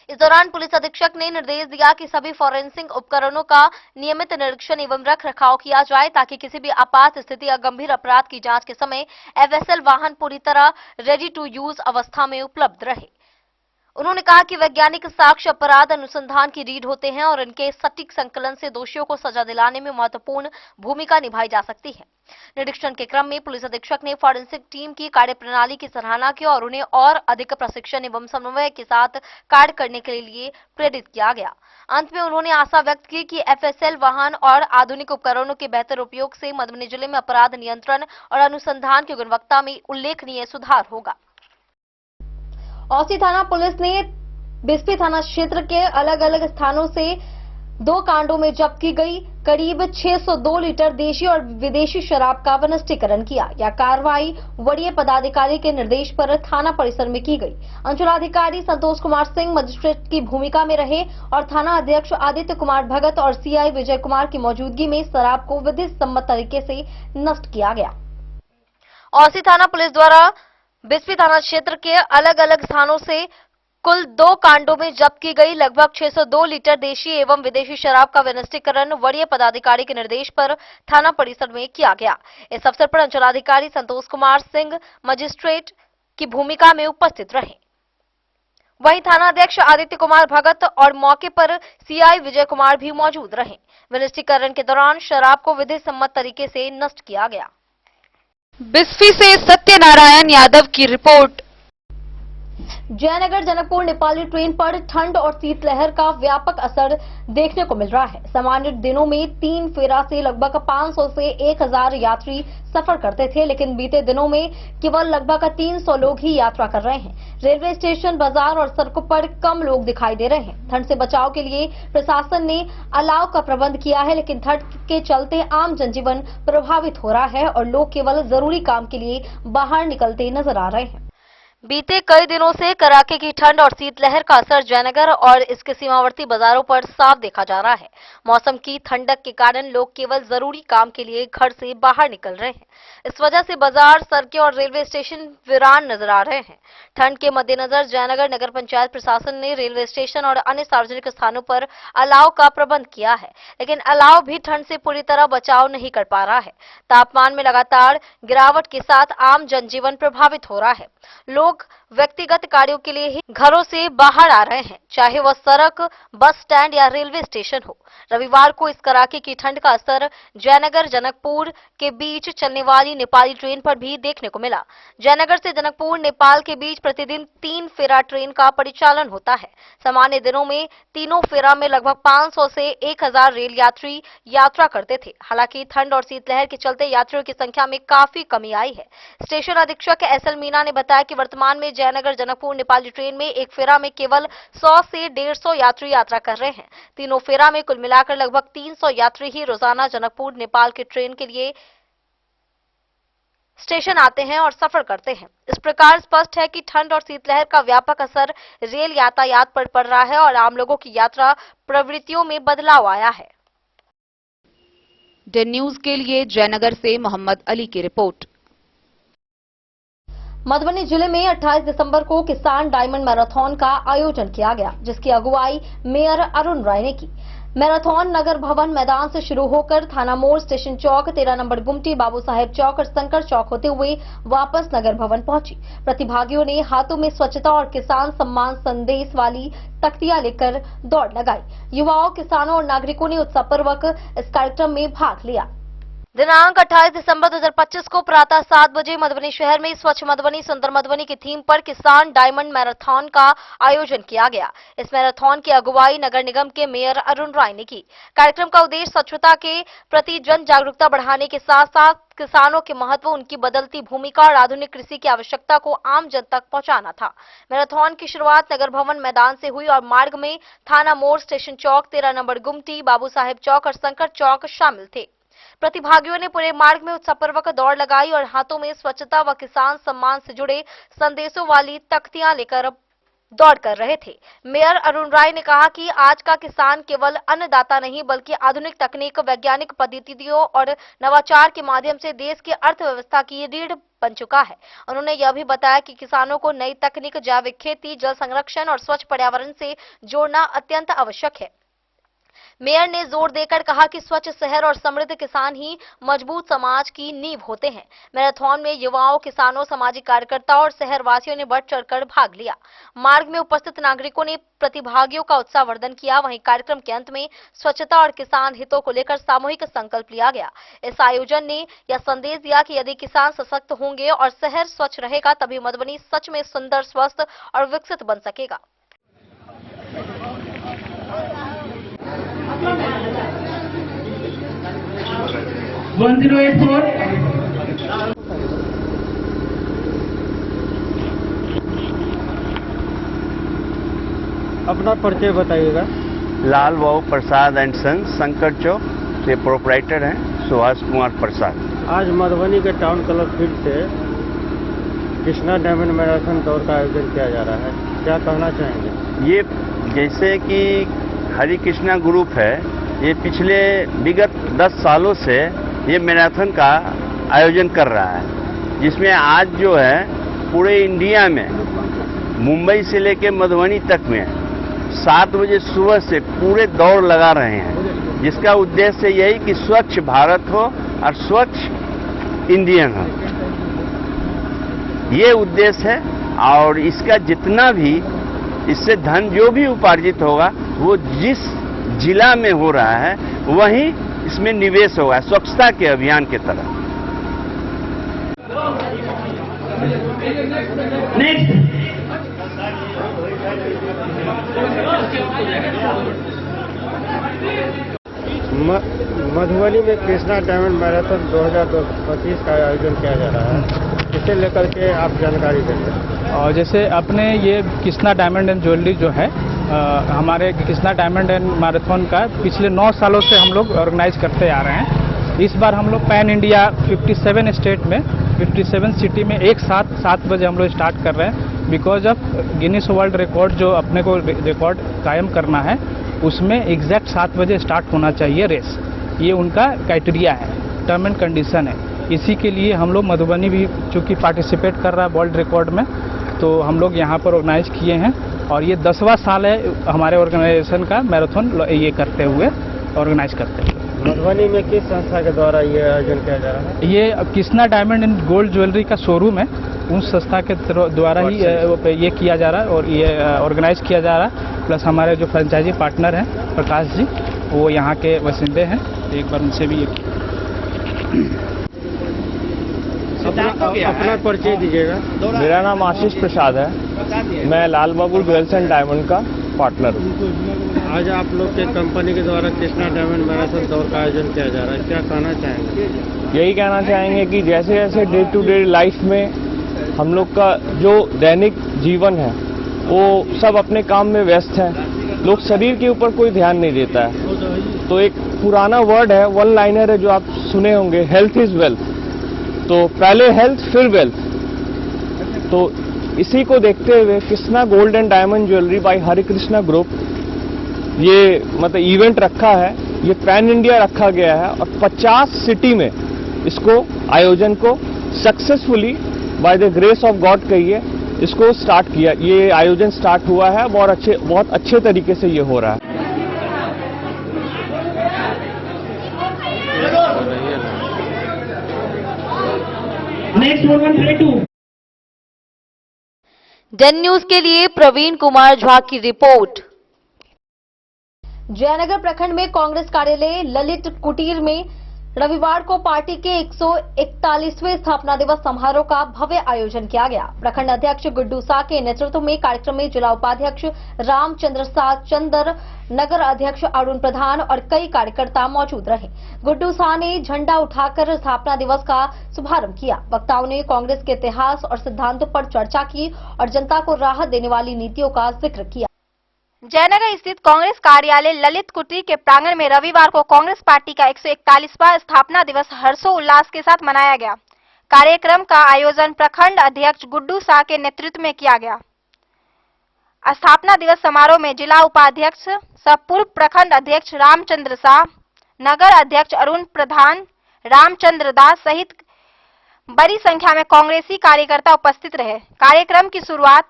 इस दौरान पुलिस अधीक्षक ने निर्देश दिया कि सभी फॉरेंसिक उपकरणों का नियमित निरीक्षण एवं रख रखाव किया जाए ताकि किसी भी आपात स्थिति या गंभीर अपराध की जांच के समय एफएसएल वाहन पूरी तरह रेडी टू यूज अवस्था में उपलब्ध रहे। उन्होंने कहा कि वैज्ञानिक साक्ष्य अपराध अनुसंधान की रीढ़ होते हैं और इनके सटीक संकलन से दोषियों को सजा दिलाने में महत्वपूर्ण भूमिका निभाई जा सकती है। निरीक्षण के क्रम में पुलिस अधीक्षक ने फॉरेंसिक टीम की कार्यप्रणाली की सराहना की और उन्हें और अधिक प्रशिक्षण एवं समन्वय के साथ कार्य करने के लिए प्रेरित किया गया। अंत में उन्होंने आशा व्यक्त की कि एफएसएल वाहन और आधुनिक उपकरणों के बेहतर उपयोग से मधुबनी जिले में अपराध नियंत्रण और अनुसंधान की गुणवत्ता में उल्लेखनीय सुधार होगा। औसी थाना पुलिस ने बिस्फी थाना क्षेत्र के अलग अलग स्थानों से 2 कांडों में जब्त की गई करीब 602 लीटर देशी और विदेशी शराब का वनस्टीकरण किया। यह कार्रवाई वरीय पदाधिकारी के निर्देश पर थाना परिसर में की गई। अंचलाधिकारी संतोष कुमार सिंह मजिस्ट्रेट की भूमिका में रहे और थाना अध्यक्ष आदित्य कुमार भगत और सीआई विजय कुमार की मौजूदगी में शराब को विधि सम्मत तरीके से नष्ट किया गया। औसी थाना पुलिस द्वारा बिस्फी थाना क्षेत्र के अलग अलग स्थानों से कुल 2 कांडों में जब्त की गई लगभग 602 लीटर देशी एवं विदेशी शराब का वनस्टीकरण वरीय पदाधिकारी के निर्देश पर थाना परिसर में किया गया। इस अवसर पर अंचलाधिकारी संतोष कुमार सिंह मजिस्ट्रेट की भूमिका में उपस्थित रहे। वहीं थाना अध्यक्ष आदित्य कुमार भगत और मौके पर सीआई विजय कुमार भी मौजूद रहे। वनस्टीकरण के दौरान शराब को विधि सम्मत तरीके से नष्ट किया गया।
बिस्फी से सत्यनारायण यादव की रिपोर्ट।
जयनगर जनकपुर नेपाली ट्रेन पर ठंड और शीतलहर का व्यापक असर देखने को मिल रहा है। सामान्य दिनों में 3 फेरा से लगभग 500 से 1000 यात्री सफर करते थे, लेकिन बीते दिनों में केवल लगभग 300 लोग ही यात्रा कर रहे हैं। रेलवे स्टेशन, बाजार और सड़कों पर कम लोग दिखाई दे रहे हैं। ठंड से बचाव के लिए प्रशासन ने अलाव का प्रबंध किया है, लेकिन ठंड के चलते आम जनजीवन प्रभावित हो रहा है और लोग केवल जरूरी काम के लिए बाहर निकलते नजर आ रहे हैं। बीते कई दिनों से कड़ाके की ठंड और शीतलहर का असर जयनगर और इसके सीमावर्ती बाजारों पर साफ देखा जा रहा है। मौसम की ठंडक के कारण लोग केवल जरूरी काम के लिए घर से बाहर निकल रहे हैं। इस वजह से बाजार, सड़कें और रेलवे स्टेशन वीरान नजर आ रहे हैं। ठंड के मद्देनजर जयनगर नगर पंचायत प्रशासन ने रेलवे स्टेशन और अन्य सार्वजनिक स्थानों पर अलाव का प्रबंध किया है, लेकिन अलाव भी ठंड से पूरी तरह बचाव नहीं कर पा रहा है। तापमान में लगातार गिरावट के साथ आम जनजीवन प्रभावित हो रहा है। लोग व्यक्तिगत कार्यों के लिए ही घरों से बाहर आ रहे हैं, चाहे वह सड़क, बस स्टैंड या रेलवे स्टेशन हो। रविवार को इस कड़ाके की ठंड का असर जयनगर जनकपुर के बीच चलने वाली नेपाली ट्रेन पर भी देखने को मिला। जयनगर से जनकपुर नेपाल के बीच प्रतिदिन 3 फेरा ट्रेन का परिचालन होता है। सामान्य दिनों में तीनों फेरा में लगभग 500 से 1000 रेल यात्री यात्रा करते थे। हालांकि ठंड और शीतलहर के चलते यात्रियों की संख्या में काफी कमी आई है। स्टेशन अधीक्षक एसएल मीना ने बताया कि वर्तमान में जयनगर जनकपुर नेपाली ट्रेन में एक फेरा में केवल 100 से 150 यात्री यात्रा कर रहे हैं। तीनों फेरा में कुल मिलाकर लगभग 300 यात्री ही रोजाना जनकपुर नेपाल के ट्रेन के लिए स्टेशन आते हैं और सफर करते हैं। इस प्रकार स्पष्ट है कि ठंड और शीतलहर का व्यापक असर रेल यातायात पर पड़ रहा है और आम लोगों की यात्रा प्रवृत्तियों में बदलाव आया है।
डे न्यूज के लिए जयनगर से मोहम्मद अली की रिपोर्ट।
मधुबनी जिले में 28 दिसंबर को किसान डायमंड मैराथन का आयोजन किया गया, जिसकी अगुवाई मेयर अरुण राय ने की। मैराथन नगर भवन मैदान से शुरू होकर थाना मोड़, स्टेशन चौक, 13 नंबर गुमटी, बाबू साहेब चौक और शंकर चौक होते हुए वापस नगर भवन पहुंची। प्रतिभागियों ने हाथों में स्वच्छता और किसान सम्मान संदेश वाली तख्तियां लेकर दौड़ लगाई। युवाओं, किसानों और नागरिकों ने उत्साहपूर्वक इस कार्यक्रम में भाग लिया। दिनांक 28 दिसंबर 2025 को प्रातः 7 बजे मधुबनी शहर में स्वच्छ मधुबनी सुंदर मधुबनी की थीम पर किसान डायमंड मैराथन का आयोजन किया गया। इस मैराथन की अगुवाई नगर निगम के मेयर अरुण राय ने की। कार्यक्रम का उद्देश्य स्वच्छता के प्रति जन जागरूकता बढ़ाने के साथ साथ किसानों के महत्व, उनकी बदलती भूमिका और आधुनिक कृषि की आवश्यकता को आम जन तक पहुंचाना था। मैराथन की शुरुआत नगर भवन मैदान से हुई और मार्ग में थाना मोड़, स्टेशन चौक, 13 नंबर गुमटी, बाबू साहेब चौक और शंकर चौक शामिल थे। प्रतिभागियों ने पूरे मार्ग में उत्साहपूर्वक दौड़ लगाई और हाथों में स्वच्छता व किसान सम्मान से जुड़े संदेशों वाली तख्तियां लेकर दौड़ कर रहे थे। मेयर अरुण राय ने कहा कि आज का किसान केवल अन्नदाता नहीं बल्कि आधुनिक तकनीक, वैज्ञानिक पद्धतियों और नवाचार के माध्यम से देश की अर्थव्यवस्था की रीढ़ बन चुका है। उन्होंने यह भी बताया कि किसानों को नई तकनीक, जैविक खेती, जल संरक्षण और स्वच्छ पर्यावरण से जोड़ना अत्यंत आवश्यक है। मेयर ने जोर देकर कहा कि स्वच्छ शहर और समृद्ध किसान ही मजबूत समाज की नींव होते हैं। मैराथन में युवाओं, किसानों, सामाजिक कार्यकर्ताओं और शहरवासियों ने बढ़ चढ़कर भाग लिया। मार्ग में उपस्थित नागरिकों ने प्रतिभागियों का उत्साहवर्धन किया। वहीं कार्यक्रम के अंत में स्वच्छता और किसान हितों को लेकर सामूहिक संकल्प लिया गया। इस आयोजन ने यह संदेश दिया कि यदि किसान सशक्त होंगे और शहर स्वच्छ रहेगा तभी मधुबनी सच में सुंदर, स्वस्थ और विकसित बन सकेगा।
1084
अपना परिचय बताइएगा।
लाल बाबू प्रसाद एंड सन, शंकर चौक से प्रोपराइटर हैं सुभाष कुमार प्रसाद।
आज मधुबनी के टाउन क्लब फील्ड से कृष्णा डायमंड मैराथन दौड़ का आयोजन किया जा रहा है, क्या कहना चाहेंगे?
ये जैसे कि हरि कृष्णा ग्रुप है, ये पिछले विगत 10 सालों से ये मैराथन का आयोजन कर रहा है, जिसमें आज जो है पूरे इंडिया में मुंबई से लेकर मधुबनी तक में 7 बजे सुबह से पूरे दौड़ लगा रहे हैं, जिसका उद्देश्य यही कि स्वच्छ भारत हो और स्वच्छ इंडियन हो, ये उद्देश्य है। और इसका जितना भी इससे धन जो भी उपार्जित होगा वो जिस जिला में हो रहा है वहीं इसमें निवेश होगा, स्वच्छता के अभियान के तरह।
मधुबनी में कृष्णा डायमंड मैराथन 2025 का आयोजन किया जा रहा है, इसे लेकर के आप जानकारी देंगे।
और जैसे अपने ये कृष्णा डायमंड एंड ज्वेलरी जो है, हमारे कृष्णा डायमंड एंड मैराथन का पिछले 9 सालों से हम लोग ऑर्गेनाइज करते आ रहे हैं। इस बार हम लोग पैन इंडिया 57 स्टेट में 57 सिटी में एक साथ 7 बजे हम लोग स्टार्ट कर रहे हैं। Because of Guinness world record जो अपने को रिकॉर्ड कायम करना है, उसमें एग्जैक्ट 7 बजे स्टार्ट होना चाहिए रेस। ये उनका क्राइटेरिया है, टर्म एंड कंडीशन है। इसी के लिए हम लोग मधुबनी भी चूँकि पार्टिसिपेट कर रहा है वर्ल्ड रिकॉर्ड में, तो हम लोग यहाँ पर ऑर्गेनाइज किए हैं। और ये 10वां साल है हमारे ऑर्गेनाइजेशन का मैराथन ये करते हुए, ऑर्गेनाइज करते हुए।
मधुबनी में किस संस्था के द्वारा ये आयोजन किया जा रहा है?
ये Krishna diamond and gold jewellery का शोरूम है, उस संस्था के द्वारा ही ये किया जा रहा है और ये ऑर्गेनाइज किया जा रहा है। प्लस हमारे जो फ्रेंचाइजी पार्टनर हैं प्रकाश जी, वो यहाँ के बासिंदे हैं, एक बार उनसे भी
अपना परिचय दीजिएगा।
मेरा नाम आशीष प्रसाद है, मैं लाल बाबू ज्वेल्स एंड डायमंड का पार्टनर हूँ।
आज आप लोग के कंपनी के द्वारा कृष्णा डायमंड मैराथन दौड़ का आयोजन किया जा रहा है, क्या कहना चाहेंगे?
यही कहना चाहेंगे कि जैसे जैसे डे टू डे लाइफ में हम लोग का जो दैनिक जीवन है वो सब अपने काम में व्यस्त हैं, लोग शरीर के ऊपर कोई ध्यान नहीं देता है। तो एक पुराना वर्ड है, वन लाइनर है जो आप सुने होंगे, हेल्थ इज वेल्थ। तो पहले हेल्थ फिर वेल्थ। तो इसी को देखते हुए Krishna gold and diamond jewellery by Hari Krishna group ये मतलब इवेंट रखा है, ये पैन इंडिया रखा गया है और 50 सिटी में इसको आयोजन को successfully by the grace of God कहिए, इसको स्टार्ट किया, ये आयोजन स्टार्ट हुआ है और बहुत अच्छे तरीके से ये हो रहा है।
डन न्यूज के लिए प्रवीण कुमार झा की रिपोर्ट।
जयनगर प्रखंड में कांग्रेस कार्यालय ललित कुटीर में रविवार को पार्टी के 141वें स्थापना दिवस समारोह का भव्य आयोजन किया गया। प्रखंड अध्यक्ष गुड्डू सा के नेतृत्व में कार्यक्रम में जिला उपाध्यक्ष रामचंद्र सा चंदर, नगर अध्यक्ष अरुण प्रधान और कई कार्यकर्ता मौजूद रहे। गुड्डू सा ने झंडा उठाकर स्थापना दिवस का शुभारंभ किया। वक्ताओं ने कांग्रेस के इतिहास और सिद्धांतों पर चर्चा की और जनता को राहत देने वाली नीतियों का जिक्र किया।
जयनगर स्थित कांग्रेस कार्यालय ललित कुटीर के प्रांगण में रविवार को कांग्रेस पार्टी का 141वां स्थापना दिवस हर्षोल्लास के साथ मनाया गया। कार्यक्रम का आयोजन प्रखंड अध्यक्ष गुड्डू शाह के नेतृत्व में किया गया। स्थापना दिवस समारोह में जिला उपाध्यक्ष सह पूर्व प्रखंड अध्यक्ष रामचंद्र शाह, नगर अध्यक्ष अरुण प्रधान, रामचंद्र दास सहित बड़ी संख्या में कांग्रेसी कार्यकर्ता उपस्थित रहे। कार्यक्रम की शुरुआत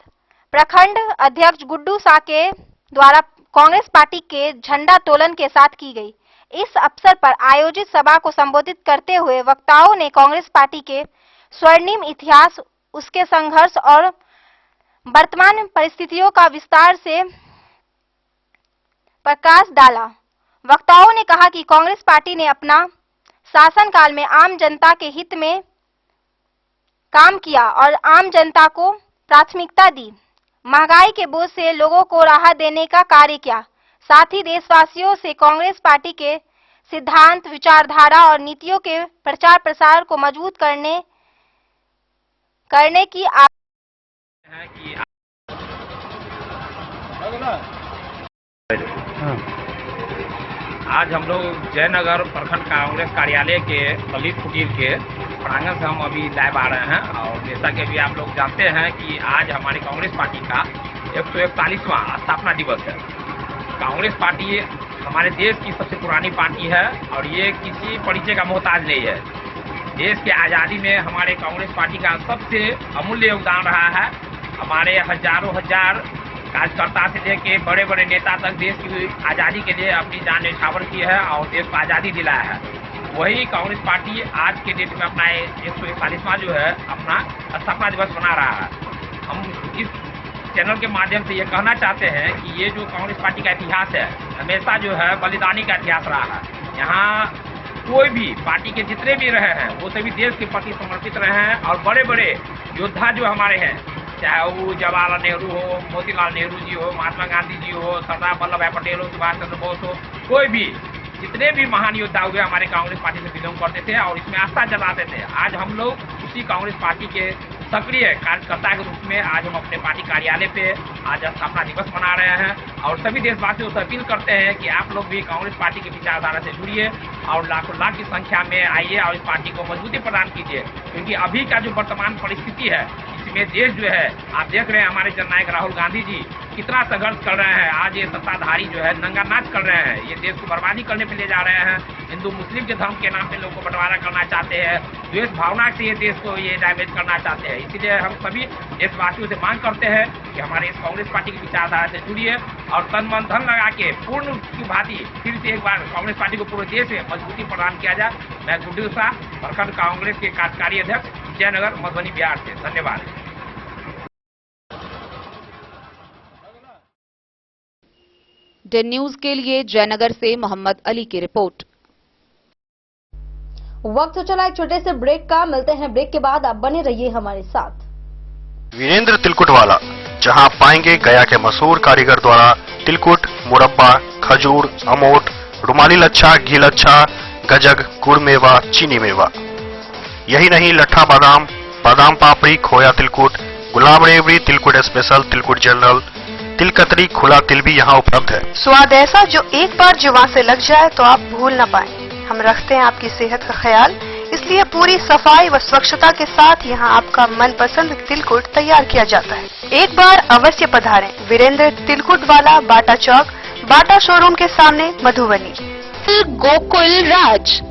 प्रखंड अध्यक्ष गुड्डू शाह के द्वारा कांग्रेस पार्टी के झंडा तोलन के साथ की गई। इस अवसर पर आयोजित सभा को संबोधित करते हुए वक्ताओं ने कांग्रेस पार्टी के स्वर्णिम इतिहास, उसके संघर्ष और वर्तमान परिस्थितियों का विस्तार से प्रकाश डाला। वक्ताओं ने कहा कि कांग्रेस पार्टी ने अपना शासनकाल में आम जनता के हित में काम किया और आम जनता को प्राथमिकता दी, महंगाई के बोझ से लोगों को राहत देने का कार्य किया। साथ ही देशवासियों से कांग्रेस पार्टी के सिद्धांत, विचारधारा और नीतियों के प्रचार प्रसार को मजबूत करने की
आज हम लोग जयनगर प्रखंड कांग्रेस कार्यालय के ललित कुटीर के प्रांगण से हम अभी लाइव आ रहे हैं। और जैसा कि अभी आप लोग जानते हैं कि आज हमारी कांग्रेस पार्टी का 141वां स्थापना दिवस है। कांग्रेस पार्टी हमारे देश की सबसे पुरानी पार्टी है और ये किसी परिचय का मोहताज नहीं है। देश के आज़ादी में हमारे कांग्रेस पार्टी का सबसे अमूल्य योगदान रहा है। हमारे हजारों हजार कार्यकर्ता से लेके बड़े बड़े नेता तक देश की आज़ादी के लिए अपनी जान न्यौछावर की है और देश को आज़ादी दिलाया है। वही कांग्रेस पार्टी आज के डेट में अपना 141वां जो है अपना स्थापना दिवस मना रहा है। हम इस चैनल के माध्यम से ये कहना चाहते हैं कि ये जो कांग्रेस पार्टी का इतिहास है हमेशा जो है बलिदानी का इतिहास रहा है। यहाँ कोई भी पार्टी के जितने भी रहे हैं वो सभी देश के प्रति समर्पित रहे हैं और बड़े बड़े योद्धा जो हमारे हैं, चाहे वो जवाहरलाल नेहरू हो, मोतीलाल नेहरू जी हो, महात्मा गांधी जी हो, सरदार वल्लभ भाई पटेल हो, सुभाष चंद्र बोस हो, कोई भी जितने भी महान योद्धा हुए हमारे कांग्रेस पार्टी से बिलोंग करते थे और इसमें आस्था जताते थे। आज हम लोग उसी कांग्रेस पार्टी के सक्रिय कार्यकर्ता के रूप में आज हम अपने पार्टी कार्यालय पे आज स्थापना दिवस मना रहे हैं और सभी देशवासियों से अपील करते हैं कि आप लोग भी कांग्रेस पार्टी की विचारधारा से जुड़िए और लाखों लाख की संख्या में आइए और इस पार्टी को मजबूती प्रदान कीजिए। क्योंकि अभी का जो वर्तमान परिस्थिति है इसमें देश जो है आप देख रहे हैं हमारे जननायक राहुल गांधी जी कितना संघर्ष कर रहे हैं। आज ये सत्ताधारी जो है नंगा नाच कर रहे हैं, ये देश को बर्बादी करने पे ले जा रहे हैं। हिंदू मुस्लिम के धर्म के नाम पे लोगों को बंटवारा करना चाहते हैं, द्वेष भावना से ये देश को ये डैमेज करना चाहते हैं। इसीलिए हम सभी देशवासियों से मांग करते हैं कि हमारे इस कांग्रेस पार्टी की विचारधारा से जुड़िए और तन मन धन लगा के पूर्ण की भांति फिर से एक बार कांग्रेस पार्टी को पूरे देश में मजबूती प्रदान किया जाए। मैं गुड्डू शाह, प्रखंड कांग्रेस के कार्यकारी अध्यक्ष, जयनगर, मधुबनी, बिहार से। धन्यवाद।
डन न्यूज के लिए जयनगर से मोहम्मद अली की रिपोर्ट।
वक्त तो चला एक छोटे से ब्रेक का, मिलते हैं ब्रेक के बाद। आप बने रहिए हमारे साथ।
वीरेंद्र तिलकुट वाला, जहां पाएंगे गया के मशहूर कारीगर द्वारा तिलकुट, मुरब्बा, खजूर, अमोट, रुमाली लच्छा, घी लच्छा, गजक, गुड़ मेवा, चीनी मेवा। यही नहीं, लट्ठा बादाम, बादाम पापड़ी, खोया तिलकुट, गुलाब रेवड़ी, तिलकुट स्पेशल, तिलकुट जनरल, तिल कतरी, खुला तिल भी यहाँ उपलब्ध है।
स्वाद ऐसा जो एक बार जुबान से लग जाए तो आप भूल न पाएं। हम रखते हैं आपकी सेहत का ख्याल, इसलिए पूरी सफाई व स्वच्छता के साथ यहाँ आपका मनपसंद तिलकुट तैयार किया जाता है। एक बार अवश्य पधारें वीरेंद्र तिलकुट वाला, बाटा चौक, बाटा शोरूम के सामने, मधुबनी।
गोकुल राज।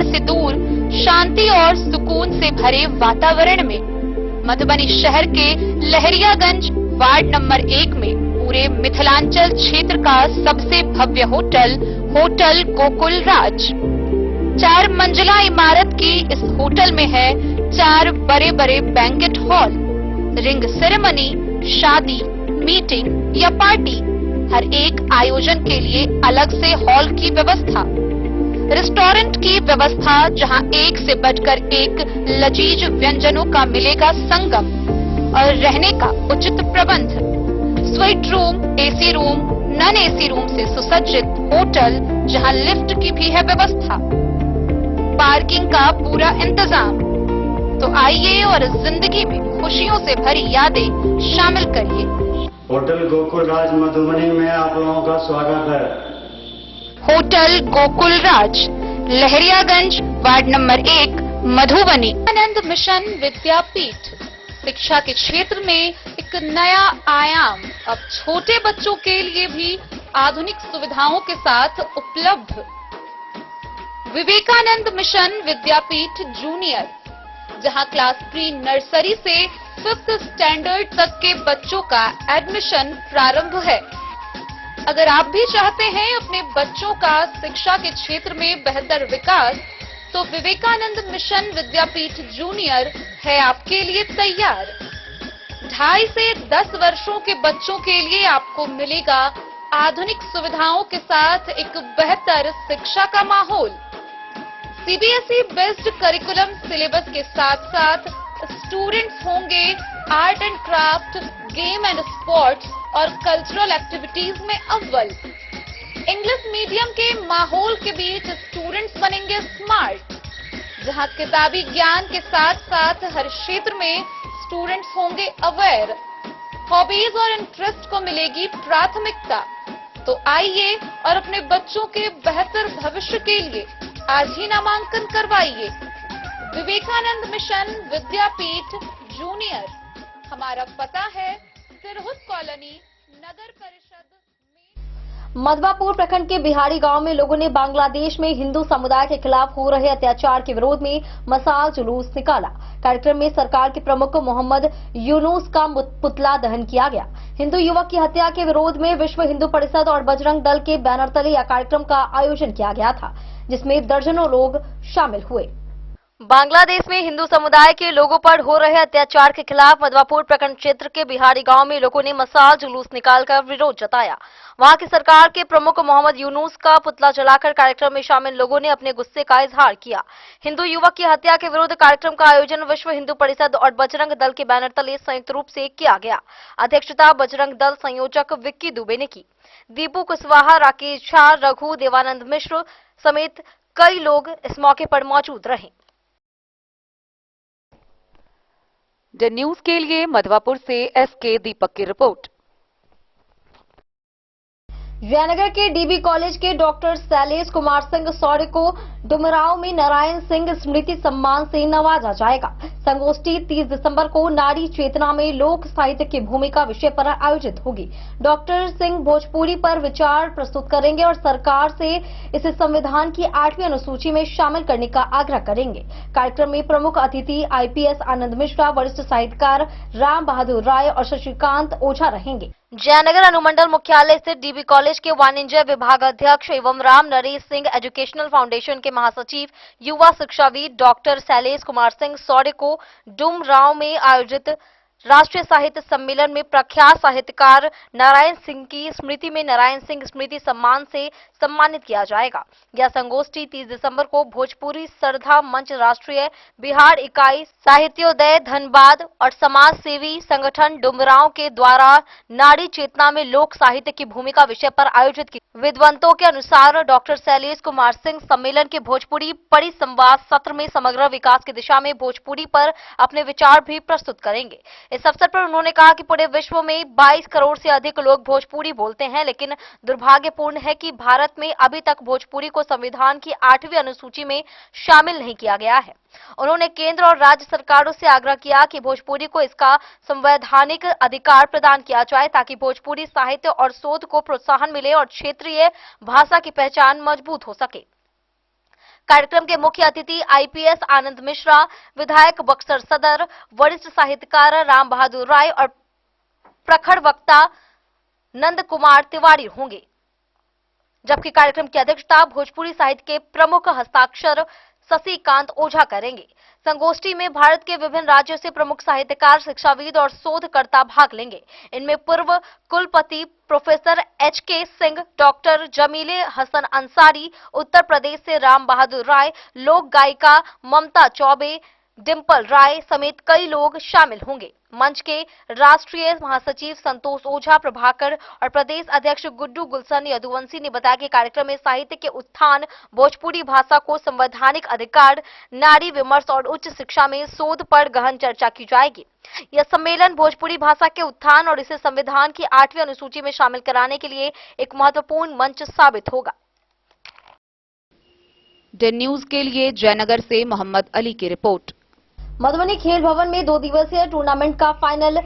शहर से दूर शांति और सुकून से भरे वातावरण में मधुबनी शहर के लहरियागंज वार्ड नंबर 1 में पूरे मिथिलांचल क्षेत्र का सबसे भव्य होटल होटल गोकुल राज 4 मंजिला इमारत की इस होटल में है 4 बड़े बड़े बैंकेट हॉल, रिंग सेरेमनी, शादी, मीटिंग या पार्टी, हर एक आयोजन के लिए अलग से हॉल की व्यवस्था, रेस्टोरेंट की व्यवस्था जहां एक से बढ़कर एक लजीज व्यंजनों का मिलेगा संगम और रहने का उचित प्रबंध, suite room, AC room, non AC room से सुसज्जित होटल जहां लिफ्ट की भी है व्यवस्था, पार्किंग का पूरा इंतजाम। तो आइए और जिंदगी में खुशियों से भरी यादें शामिल करिए।
होटल गोकुल राज मधुबनी में आप लोगों का स्वागत है।
होटल गोकुल राज, लहरियागंज, वार्ड नंबर 1, मधुबनी। आनंद मिशन विद्यापीठ शिक्षा के क्षेत्र में एक नया आयाम अब छोटे बच्चों के लिए भी आधुनिक सुविधाओं के साथ उपलब्ध। विवेकानंद मिशन विद्यापीठ जूनियर, जहां क्लास प्री नर्सरी से 5th स्टैंडर्ड तक के बच्चों का एडमिशन प्रारंभ है। अगर आप भी चाहते हैं अपने बच्चों का शिक्षा के क्षेत्र में बेहतर विकास, तो विवेकानंद मिशन विद्यापीठ जूनियर है आपके लिए तैयार। 2.5 से 10 वर्षों के बच्चों के लिए आपको मिलेगा आधुनिक सुविधाओं के साथ एक बेहतर शिक्षा का माहौल। सीबीएसई बेस्ड करिकुलम सिलेबस के साथ साथ स्टूडेंट्स होंगे art and craft, game and sports और कल्चरल एक्टिविटीज में अव्वल। इंग्लिश मीडियम के माहौल के बीच स्टूडेंट्स बनेंगे स्मार्ट, जहां किताबी ज्ञान के साथ साथ हर क्षेत्र में स्टूडेंट्स होंगे अवेयर। हॉबीज और इंटरेस्ट को मिलेगी प्राथमिकता। तो आइए और अपने बच्चों के बेहतर भविष्य के लिए आज ही नामांकन करवाइए। विवेकानंद मिशन विद्यापीठ जूनियर, हमारा पता है सिरहुत कॉलोनी, नगर परिषद।
मधवापुर प्रखंड के बिहारी गांव में लोगों ने बांग्लादेश में हिंदू समुदाय के खिलाफ हो रहे अत्याचार के विरोध में मशाल जुलूस निकाला। कार्यक्रम में सरकार के प्रमुख मोहम्मद यूनुस का पुतला दहन किया गया। हिंदू युवक की हत्या के विरोध में विश्व हिंदू परिषद और बजरंग दल के बैनर तले यह कार्यक्रम का आयोजन किया गया था, जिसमें दर्जनों लोग शामिल हुए। बांग्लादेश में हिंदू समुदाय के लोगों पर हो रहे अत्याचार के खिलाफ मधवापुर प्रखंड क्षेत्र के बिहारी गांव में लोगों ने मशाल जुलूस निकालकर विरोध जताया। वहां की सरकार के प्रमुख मोहम्मद यूनुस का पुतला जलाकर कार्यक्रम में शामिल लोगों ने अपने गुस्से का इजहार किया। हिंदू युवक की हत्या के विरुद्ध कार्यक्रम का आयोजन विश्व हिंदू परिषद और बजरंग दल के बैनर तले संयुक्त रूप से किया गया। अध्यक्षता बजरंग दल संयोजक विक्की दुबे ने की। दीपू कुशवाहा, राकेश झा, रघु, देवानंद मिश्र समेत कई लोग इस मौके पर मौजूद रहे।
द न्यूज के लिए मधवापुर से एसके दीपक की रिपोर्ट।
जयनगर के डीबी कॉलेज के डॉक्टर शैलेश कुमार सिंह सौर्य को डुमरांव में नारायण सिंह स्मृति सम्मान से नवाजा जाएगा। संगोष्ठी 30 दिसंबर को नारी चेतना में लोक साहित्य की भूमिका विषय पर आयोजित होगी। डॉक्टर सिंह भोजपुरी पर विचार प्रस्तुत करेंगे और सरकार से इसे संविधान की 8वीं अनुसूची में शामिल करने का आग्रह करेंगे। कार्यक्रम में प्रमुख अतिथि आईपीएस आनंद मिश्रा, वरिष्ठ साहित्यकार राम बहादुर राय और शशिकांत ओझा रहेंगे। जयनगर अनुमंडल मुख्यालय स्थित डीबी कॉलेज के वाणिज्य विभाग अध्यक्ष एवं राम नरेश सिंह एजुकेशनल फाउंडेशन के महासचिव युवा शिक्षाविद डॉक्टर शैलेश कुमार सिंह सौर्य को डुमरांव में आयोजित राष्ट्रीय साहित्य सम्मेलन में प्रख्यात साहित्यकार नारायण सिंह की स्मृति में नारायण सिंह स्मृति सम्मान से सम्मानित किया जाएगा। यह संगोष्ठी 30 दिसंबर को भोजपुरी श्रद्धा मंच, राष्ट्रीय बिहार इकाई, साहित्योदय धनबाद और समाज सेवी संगठन डुमरांव के द्वारा नारी चेतना में लोक साहित्य की भूमिका विषय पर आयोजित की। विद्वंतों के अनुसार डॉक्टर शैलेश कुमार सिंह सम्मेलन के भोजपुरी परिसंवाद सत्र में समग्र विकास की दिशा में भोजपुरी पर अपने विचार भी प्रस्तुत करेंगे। इस अवसर पर उन्होंने कहा कि पूरे विश्व में 22 करोड़ से अधिक लोग भोजपुरी बोलते हैं, लेकिन दुर्भाग्यपूर्ण है कि भारत में अभी तक भोजपुरी को संविधान की 8वीं अनुसूची में शामिल नहीं किया गया है। उन्होंने केंद्र और राज्य सरकारों से आग्रह किया कि भोजपुरी को इसका संवैधानिक अधिकार प्रदान किया जाए, ताकि भोजपुरी साहित्य और शोध को प्रोत्साहन मिले और क्षेत्रीय भाषा की पहचान मजबूत हो सके। कार्यक्रम के मुख्य अतिथि आईपीएस आनंद मिश्रा, विधायक बक्सर सदर, वरिष्ठ साहित्यकार राम बहादुर राय और प्रखर वक्ता नंद कुमार तिवारी होंगे। जबकि कार्यक्रम की अध्यक्षता भोजपुरी साहित्य के प्रमुख हस्ताक्षर शशिकांत ओझा करेंगे। संगोष्ठी में भारत के विभिन्न राज्यों से प्रमुख साहित्यकार, शिक्षाविद और शोधकर्ता भाग लेंगे। इनमें पूर्व कुलपति professor H K Singh, doctor Jameel Hasan Ansari, Uttar Pradesh से राम बहादुर राय, लोक गायिका ममता चौबे, डिंपल राय समेत कई लोग शामिल होंगे। मंच के राष्ट्रीय महासचिव संतोष ओझा, प्रभाकर और प्रदेश अध्यक्ष गुड्डू गुलशन यदुवंशी ने बताया कि कार्यक्रम में साहित्य के उत्थान, भोजपुरी भाषा को संवैधानिक अधिकार, नारी विमर्श और उच्च शिक्षा में शोध पर गहन चर्चा की जाएगी। यह सम्मेलन भोजपुरी भाषा के उत्थान और इसे संविधान की 8वीं अनुसूची में शामिल कराने के लिए एक महत्वपूर्ण मंच साबित होगा।
डेन न्यूज के लिए जयनगर से मोहम्मद अली की रिपोर्ट।
मधुबनी खेल भवन में 2 दिवसीय टूर्नामेंट का फाइनल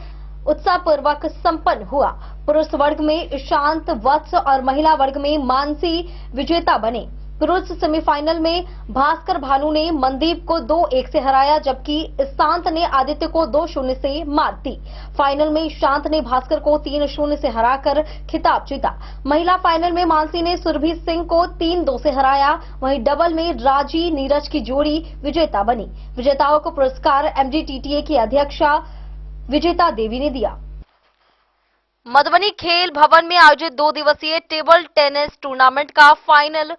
उत्साहपूर्वक संपन्न हुआ। पुरुष वर्ग में ईशांत वत्स और महिला वर्ग में मानसी विजेता बने। पुरुष सेमीफाइनल में भास्कर भानु ने मनदीप को 2-1 से हराया, जबकि ईशांत ने आदित्य को 2-0 से मात दी। फाइनल में ईशांत ने भास्कर को 3-0 से हराकर खिताब जीता। महिला फाइनल में मानसी ने सुरभि सिंह को 3-2 से हराया। वहीं डबल में राजी नीरज की जोड़ी विजेता बनी। विजेताओं को पुरस्कार एमजीटीटीए की अध्यक्षा विजेता देवी ने दिया। मधुबनी खेल भवन में आयोजित 2 दिवसीय टेबल टेनिस टूर्नामेंट का फाइनल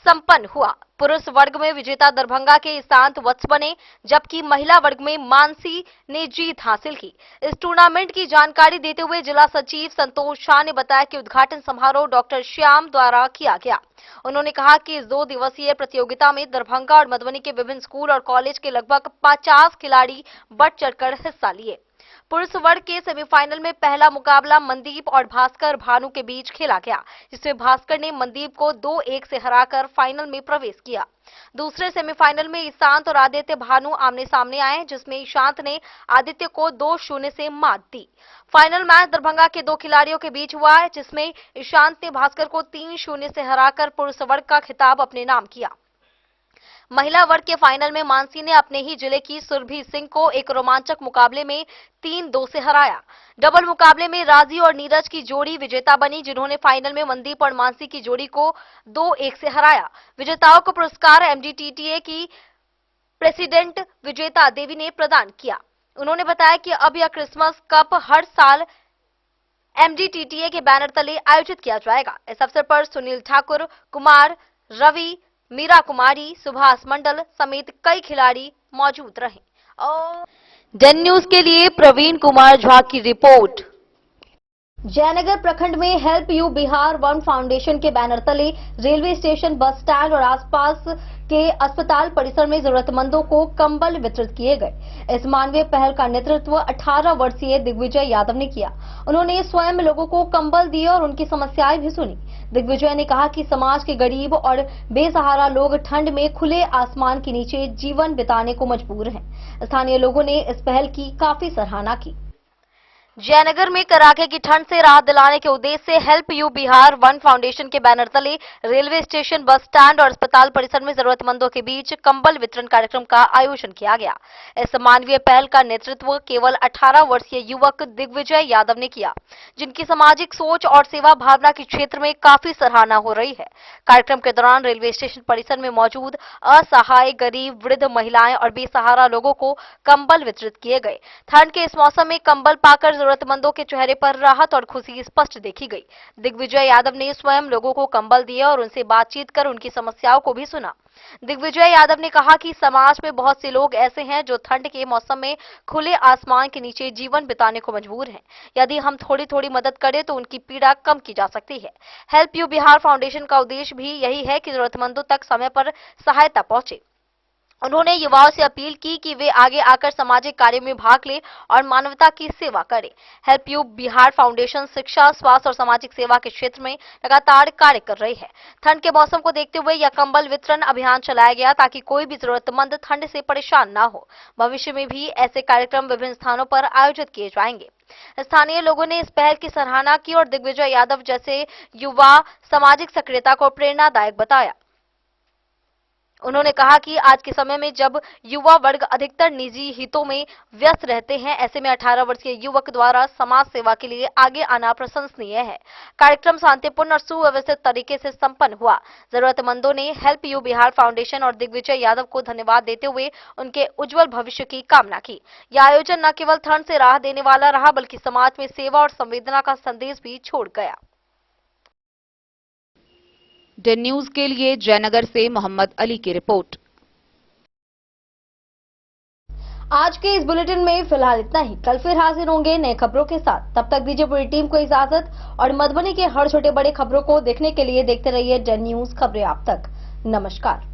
संपन्न हुआ। पुरुष वर्ग में विजेता दरभंगा के ईशांत वत्स बने, जबकि महिला वर्ग में मानसी ने जीत हासिल की। इस टूर्नामेंट की जानकारी देते हुए जिला सचिव संतोष शाह ने बताया कि उद्घाटन समारोह डॉक्टर श्याम द्वारा किया गया। उन्होंने कहा कि इस 2 दिवसीय प्रतियोगिता में दरभंगा और मधुबनी के विभिन्न स्कूल और कॉलेज के लगभग 50 खिलाड़ी बढ़ चढ़कर हिस्सा लिए। पुरुष वर्ग के सेमीफाइनल में पहला मुकाबला मनदीप और भास्कर भानु के बीच खेला गया, जिसमें भास्कर ने मनदीप को 2-1 से हराकर फाइनल में प्रवेश किया। दूसरे सेमीफाइनल में ईशांत और आदित्य भानु आमने सामने आए, जिसमें ईशांत ने आदित्य को 2-0 से मात दी। फाइनल मैच दरभंगा के 2 खिलाड़ियों के बीच हुआ है, जिसमें ईशांत ने भास्कर को 3-0 से हराकर पुरुष वर्ग का खिताब अपने नाम किया। महिला वर्ग के फाइनल में मानसी ने अपने ही जिले की सुरभि सिंह को एक रोमांचक मुकाबले में 3-2 से हराया। डबल मुकाबले में राजी और नीरज की जोड़ी विजेता बनी, जिन्होंने फाइनल में मनदीप और मानसी की जोड़ी को 2-1 से हराया। विजेताओं को पुरस्कार एमजीटीटीए की प्रेसिडेंट विजेता देवी ने प्रदान किया। उन्होंने बताया कि अब यह क्रिसमस कप हर साल एमजीटीटीए के बैनर तले आयोजित किया जाएगा। इस अवसर पर सुनील ठाकुर, कुमार रवि, मीरा कुमारी, सुभाष मंडल समेत कई खिलाड़ी मौजूद रहे। और डेन न्यूज के लिए प्रवीण कुमार झा की रिपोर्ट। जयनगर प्रखंड में help you Bihar one foundation के बैनर तले रेलवे स्टेशन, बस स्टैंड और आसपास के अस्पताल परिसर में जरूरतमंदों को कंबल वितरित किए गए। इस मानवीय पहल का नेतृत्व 18 वर्षीय दिग्विजय यादव ने किया। उन्होंने स्वयं लोगों को कंबल दिए और उनकी समस्याएं भी सुनी। दिग्विजय ने कहा कि समाज के गरीब और बेसहारा लोग ठंड में खुले आसमान के नीचे जीवन बिताने को मजबूर हैं। स्थानीय लोगों ने इस पहल की काफी सराहना की। जयनगर में कड़ाके की ठंड से राहत दिलाने के उद्देश्य से help you Bihar one foundation के बैनर तले रेलवे स्टेशन, बस स्टैंड और अस्पताल परिसर में जरूरतमंदों के बीच कंबल वितरण कार्यक्रम का आयोजन किया गया। इस मानवीय पहल का नेतृत्व केवल 18 वर्षीय युवक दिग्विजय यादव ने किया, जिनकी सामाजिक सोच और सेवा भावना के क्षेत्र में काफी सराहना हो रही है। कार्यक्रम के दौरान रेलवे स्टेशन परिसर में मौजूद असहाय, गरीब, वृद्ध, महिलाएं और बेसहारा लोगों को कंबल वितरित किए गए। ठंड के इस मौसम में कंबल पाकर जरूरतमंदों के चेहरे पर राहत और खुशी स्पष्ट देखी गई। दिग्विजय यादव ने स्वयं लोगों को कंबल दिए और उनसे बातचीत कर उनकी समस्याओं को भी सुना। दिग्विजय यादव ने कहा कि समाज में बहुत से लोग ऐसे हैं जो ठंड के मौसम में खुले आसमान के नीचे जीवन बिताने को मजबूर हैं। यदि हम थोड़ी थोड़ी मदद करें तो उनकी पीड़ा कम की जा सकती है। हेल्प यू बिहार फाउंडेशन का उद्देश्य भी यही है कि जरूरतमंदों तक समय पर सहायता पहुंचे। उन्होंने युवाओं से अपील की कि वे आगे आकर सामाजिक कार्यों में भाग लें और मानवता की सेवा करें। हेल्प यू बिहार फाउंडेशन शिक्षा, स्वास्थ्य और सामाजिक सेवा के क्षेत्र में लगातार कार्य कर रही है। ठंड के मौसम को देखते हुए यह कंबल वितरण अभियान चलाया गया ताकि कोई भी जरूरतमंद ठंड से परेशान न हो। भविष्य में भी ऐसे कार्यक्रम विभिन्न स्थानों पर आयोजित किए जाएंगे। स्थानीय लोगों ने इस पहल की सराहना की और दिग्विजय यादव जैसे युवा सामाजिक सक्रियता को प्रेरणादायक बताया। उन्होंने कहा कि आज के समय में जब युवा वर्ग अधिकतर निजी हितों में व्यस्त रहते हैं, ऐसे में 18 वर्षीय युवक द्वारा समाज सेवा के लिए आगे आना प्रशंसनीय है। कार्यक्रम शांतिपूर्ण और सुव्यवस्थित तरीके से संपन्न हुआ। जरूरतमंदों ने हेल्प यू बिहार फाउंडेशन और दिग्विजय यादव को धन्यवाद देते हुए उनके उज्जवल भविष्य की कामना की। यह आयोजन न केवल ठंड से राहत देने वाला रहा, बल्कि समाज में सेवा और संवेदना का संदेश भी छोड़ गया।
डे न्यूज के लिए जयनगर से मोहम्मद अली की रिपोर्ट।
आज के इस बुलेटिन में फिलहाल इतना ही। कल फिर हाजिर होंगे नए खबरों के साथ। तब तक दीजिए पूरी टीम को इजाजत और मधुबनी के हर छोटे बड़े खबरों को देखने के लिए देखते रहिए डे न्यूज खबरें आप तक। नमस्कार।